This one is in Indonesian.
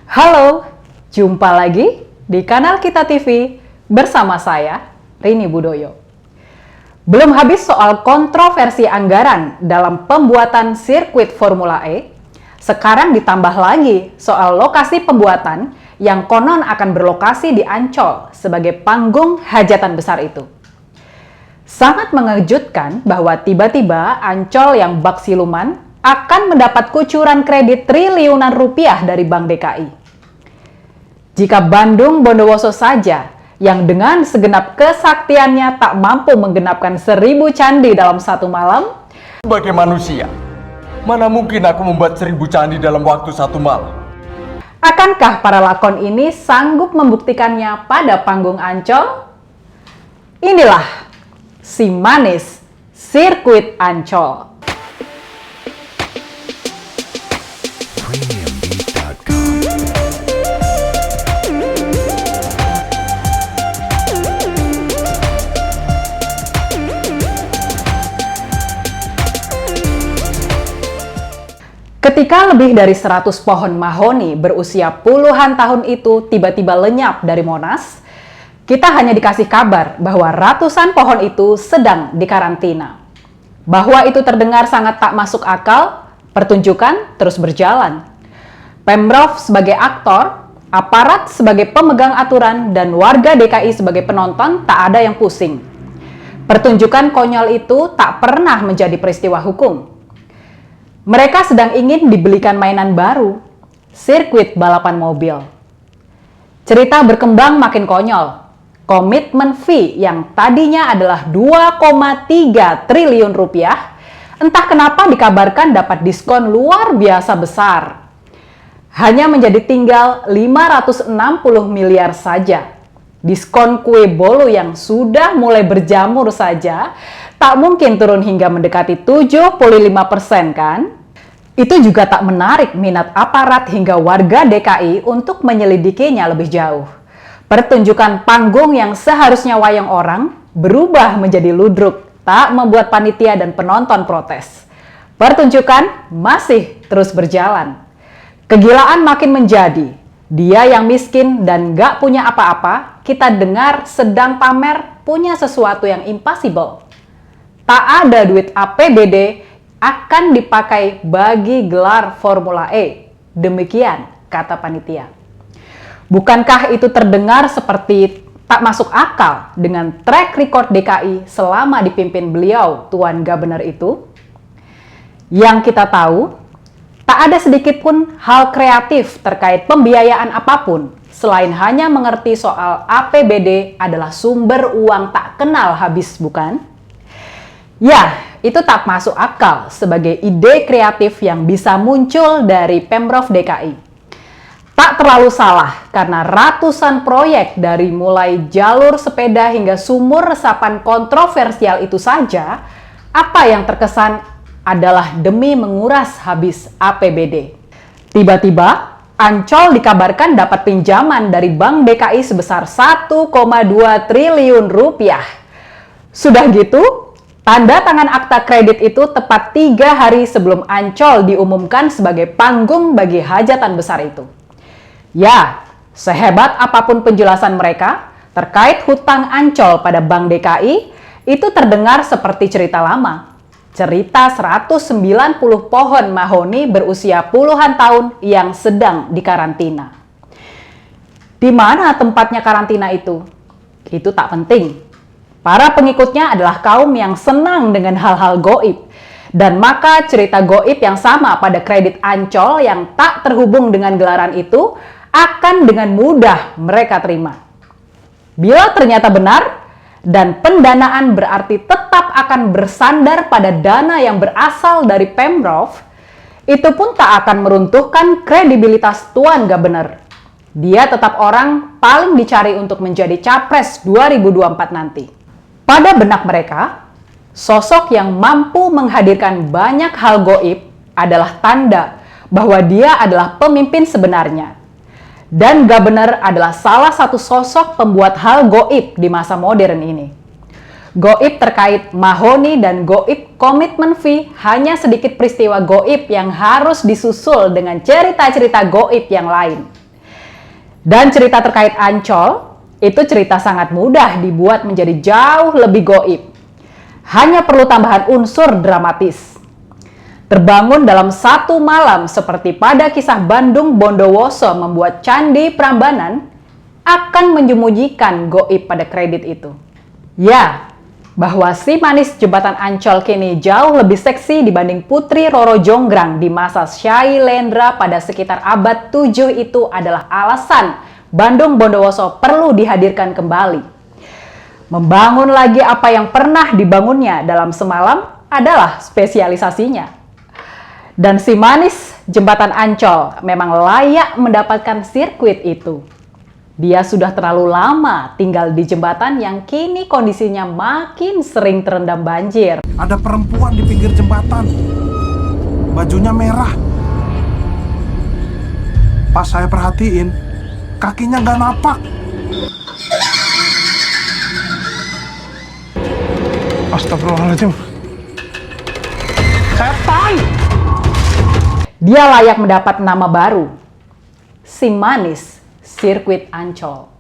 Halo, jumpa lagi di kanal Kita TV bersama saya, Rini Budoyo. Belum habis soal kontroversi anggaran dalam pembuatan sirkuit Formula E, sekarang ditambah lagi soal lokasi pembuatan yang konon akan berlokasi di Ancol sebagai panggung hajatan besar itu. Sangat mengejutkan bahwa tiba-tiba Ancol yang bak siluman akan mendapat kucuran kredit triliunan rupiah dari Bank DKI. Jika Bandung Bondowoso saja yang dengan segenap kesaktiannya tak mampu menggenapkan 1000 candi dalam satu malam, sebagai manusia, mana mungkin aku membuat 1000 candi dalam waktu satu malam? Akankah para lakon ini sanggup membuktikannya pada panggung Ancol? Inilah si manis sirkuit Ancol. Ketika lebih dari 100 pohon mahoni berusia puluhan tahun itu tiba-tiba lenyap dari Monas, kita hanya dikasih kabar bahwa ratusan pohon itu sedang dikarantina. Bahwa itu terdengar sangat tak masuk akal, pertunjukan terus berjalan. Pemprov sebagai aktor, aparat sebagai pemegang aturan, dan warga DKI sebagai penonton tak ada yang pusing. Pertunjukan konyol itu tak pernah menjadi peristiwa hukum. Mereka sedang ingin dibelikan mainan baru, sirkuit balapan mobil. Cerita berkembang makin konyol. Komitmen fee yang tadinya adalah 2,3 triliun rupiah, entah kenapa dikabarkan dapat diskon luar biasa besar. Hanya menjadi tinggal 560 miliar saja. Diskon kue bolu yang sudah mulai berjamur saja, tak mungkin turun hingga mendekati 75% kan? Itu juga tak menarik minat aparat hingga warga DKI untuk menyelidikinya lebih jauh. Pertunjukan panggung yang seharusnya wayang orang berubah menjadi ludruk, tak membuat panitia dan penonton protes. Pertunjukan masih terus berjalan. Kegilaan makin menjadi. Dia yang miskin dan gak punya apa-apa, kita dengar sedang pamer punya sesuatu yang impossible. Tak ada duit APBD akan dipakai bagi gelar Formula E. Demikian kata panitia. Bukankah itu terdengar seperti tak masuk akal dengan track record DKI selama dipimpin beliau, Tuan Gabener itu? Yang kita tahu, tak ada sedikit pun hal kreatif terkait pembiayaan apapun, selain hanya mengerti soal APBD adalah sumber uang tak kenal habis, bukan? Ya, itu tak masuk akal sebagai ide kreatif yang bisa muncul dari Pemprov DKI. Tak terlalu salah karena ratusan proyek dari mulai jalur sepeda hingga sumur resapan kontroversial itu saja, apa yang terkesan adalah demi menguras habis APBD. Tiba-tiba, Ancol dikabarkan dapat pinjaman dari Bank DKI sebesar 1,2 triliun rupiah. Sudah gitu, tanda tangan akta kredit itu tepat 3 hari sebelum Ancol diumumkan sebagai panggung bagi hajatan besar itu. Ya, sehebat apapun penjelasan mereka terkait hutang Ancol pada Bank DKI, itu terdengar seperti cerita lama. Cerita 190 pohon mahoni berusia puluhan tahun yang sedang dikarantina. Di mana tempatnya karantina itu? Itu tak penting. Para pengikutnya adalah kaum yang senang dengan hal-hal goib. Dan maka cerita goib yang sama pada kredit Ancol yang tak terhubung dengan gelaran itu akan dengan mudah mereka terima. Bila ternyata benar, dan pendanaan berarti tetap akan bersandar pada dana yang berasal dari Pemprov, itu pun tak akan meruntuhkan kredibilitas Tuan Gabener. Dia tetap orang paling dicari untuk menjadi Capres 2024 nanti. Pada benak mereka, sosok yang mampu menghadirkan banyak hal goib adalah tanda bahwa dia adalah pemimpin sebenarnya. Dan Gabener adalah salah satu sosok pembuat hal goib di masa modern ini. Goib terkait mahoni dan goib komitmen fee hanya sedikit peristiwa goib yang harus disusul dengan cerita-cerita goib yang lain. Dan cerita terkait Ancol, itu cerita sangat mudah dibuat menjadi jauh lebih goib. Hanya perlu tambahan unsur dramatis. Terbangun dalam satu malam seperti pada kisah Bandung Bondowoso membuat Candi Prambanan, akan menyembunyikan goib pada kredit itu. Ya, bahwa si manis jembatan Ancol kini jauh lebih seksi dibanding Putri Roro Jonggrang di masa Syailendra pada sekitar abad 7 itu adalah alasan Bandung Bondowoso perlu dihadirkan kembali. Membangun lagi apa yang pernah dibangunnya dalam semalam adalah spesialisasinya. Dan si manis jembatan Ancol memang layak mendapatkan sirkuit itu. Dia sudah terlalu lama tinggal di jembatan yang kini kondisinya makin sering terendam banjir. Ada perempuan di pinggir jembatan. Bajunya merah. Pas saya perhatiin, kakinya nggak napak. Astagfirullahaladzim. Setan! Dia layak mendapat nama baru. Si manis Sirkuit Ancol.